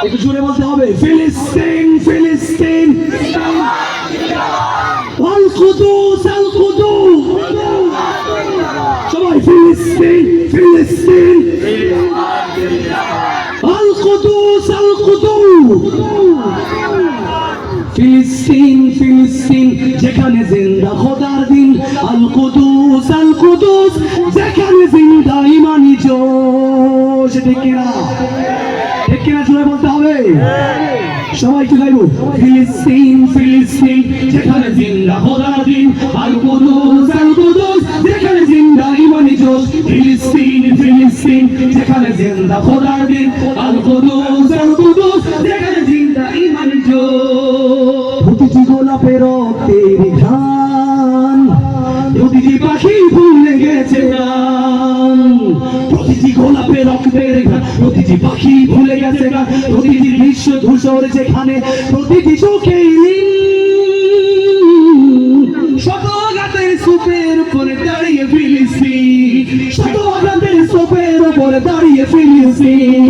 একটু জোরে বলতে হবে, ফিলিস্তিন ফিলিস্তিন, আল কুদুস আল কুদুস, সবাই ফিলিস্তিন ফিলিস্তিন, আল কুদুস আল কুদুস, ফিলিস্তিন ফিলিস্তিন যেখানে জিন্দা খোদার দিন, আল কুদুস যেখানে জিন্দা ইমানি জোশ। ঠিক কিনা জোরে বলতে হবে, সবাই কি গাইবো, ফিলিস্তিন ফিলিস্তিন যেখানে জিন্দা খোদার দিন, আল কুদুস যেখানে জিন্দা ইমানি জোশ, ফিলিস্তিন ফিলিস্তিন যেখানে জিন্দা খোদার দিন, আল কুদুস যেখানে জিন্দা ইমানি জোশ। প্রতিটি গোলাপের রক্তের ঘ্রাণ, প্রতিটি পাখি ভুলে গেছে গান, প্রতিটি গোলাপের রক্তের ঘ্রাণ, প্রতিটি পাখি ভুলে গেছে গান, প্রতিটি বিশ্ব ধূসর যেখানে, প্রতিটি চোখে শত আঘাতের স্তূপের উপরে দাঁড়িয়ে ফিলিস্তিন, শত আঘাতের স্তূপের উপরে দাঁড়িয়ে ফিলিস্তিন,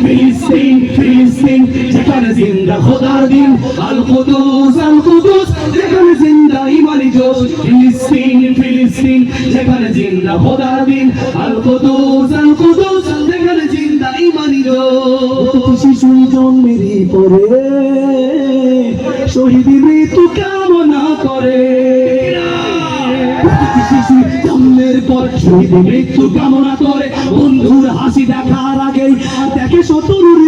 ফিলিস্তিন ফিলিস্তিন যেখানে জিন্দা খোদার দিন, আল কুদুস যেখানে জিন্দা ইমানি জোশ, ফিলিস্তিন ফিলিস্তিন যেখানে জিন্দা খোদার দিন, আল কুদুস যেখানে জিন্দা ইমানি জোশ। শিশু জন্মের পরে শহীদ মৃত্যু কামনা করে, শিশু জন্মের পর শহীদ মৃত্যু কামনা করে, বন্ধুর হাসি দেখার আগেই দেখে শত্রুর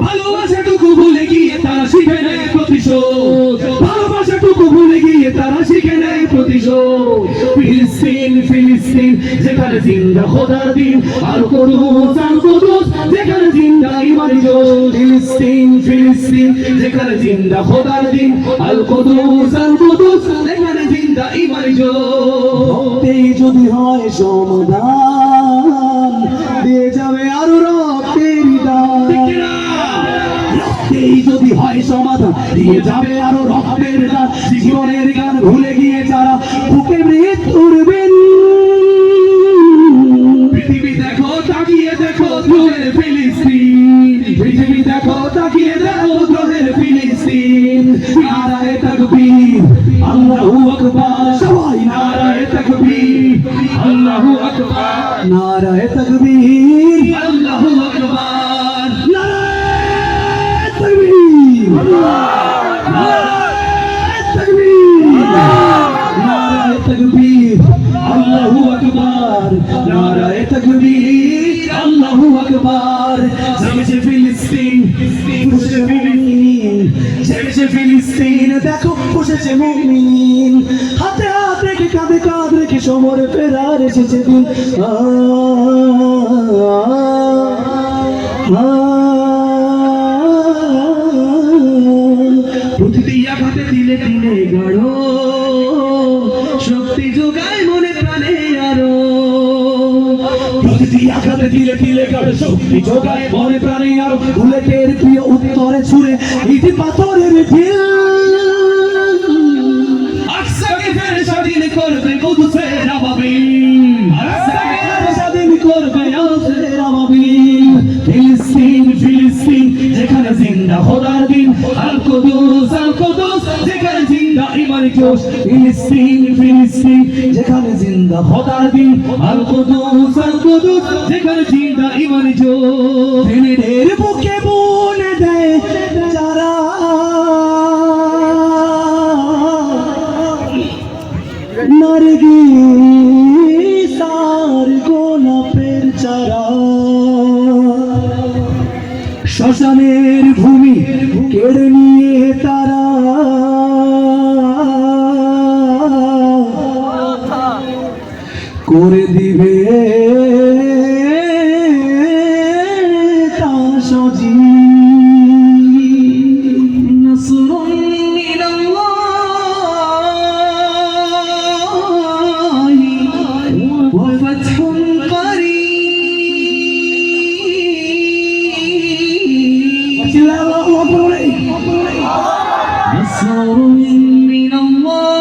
ভালোবাসাটুকু ভুলে গিয়ে তারা শিখে নেয় প্রতিশোধ, ভালোবাসাটুকু ভুলে গিয়ে তারা শিখে নেয় প্রতিশোধ। ফিলিস্তিন ফিলিস্তিন যেখানে জিন্দা খোদার দিন, আল কুদুস যেখানে জিন্দা ইমানি জোশ, ফিলিস্তিন ফিলিস্তিন যেখানে জিন্দা খোদার দিন, আল কুদুস যেখানে জিন্দা ইমানি জোশ। যদি হয় সমাধান দিয়ে যাবে আরো রক্তের দান, যদি হয় সমাধান দিয়ে যাবে আরো রক্তের দান, জীবনের গান ভুলে গিয়ে যারা বুকে মৃত্যুর বিন, পৃথিবী দেখো তাকিয়ে দেখো দ্রোহের ফিলিস্তিন, পৃথিবী দেখো তাকিয়ে দেখো দ্রোহের ফিলিস্তিন, নারায়ে তাকবীর আল্লাহু আকবার, সবাই নারায়ে তাকবীর আল্লাহু আকবার, নারায়ে তাকবীর আল্লাহু আকবার, নারায়ে তাকবীর নারায়ে তাকবীর আল্লাহু আকবার, নারায়ে তাকবীর আল্লাহু আকবার। জেগেছে ফিলিস্তিন বসেছে মুমিন, জেগেছে ফিলিস্তিন দেখো বসেছে মুমিন, হাতে হাত রেখে কাঁধে কাঁধ রেখে সমরে ফেরার এসেছে দিন, প্রতিটি আঘাতে দিলে দিলে গাঢ় শক্তি যোগায় মনে প্রাণে আরো, প্রতিটি আঘাতে দিলে দিলে গাঢ় শক্তি যোগায় মনে প্রাণে আরো, বুলেটের প্রিয় উত্তরে ছুড়ে ইটি পাথরের ঢিল, আকসাকে ফের স্বাধীন করবে কুদুসের আবাবিল, আকসাকে ফের স্বাধীন করবে কুদুসের আবাবিল। ফিলিস্তিন ফিলিস্তিন যেখানে জিন্দা খোদার দিন, আল কুদুস যেখানে জিন্দা ইমানি জোশ, ফিলিস্তিন ফিলিস্তিন যেখানে জিন্দা খোদার দিন, আল কুদুস যেখানে জিন্দা ইমানি জোশ। দিনের বুকে বনে দেয় যারা নারগিস আর গোলাপের চারা, শ্মশানের ভূমি কেড়ে নিয়ে তারা করে দিবে তা সজি, নসরুন মিনাল্লাহি ওয়া ফাতহুন করিম, আল্লাহু আকবার, নসরুন মিনাল্লাহ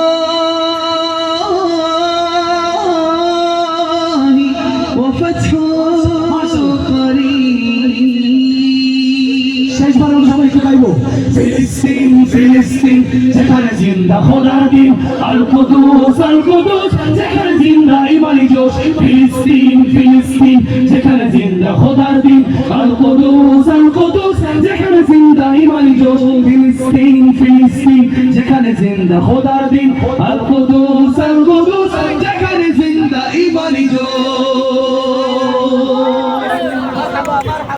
গাইবো ফিলিস্তিন ফিলিস্তিন যেখানে জিন্দা খোদার দিন আল কুদুস যেখানে জিন্দা ইমানি জোশ ফিলিস্তিন ফিলিস্তিন যেখানে জিন্দা খোদার দিন আল কুদুস যেখানে জিন্দা ইমানি জোশ ফিলিস্তিন ফিলিস্তিন যেখানে জিন্দা খোদার দিন আল কুদুস যেখানে জিন্দা ইমানি জোশ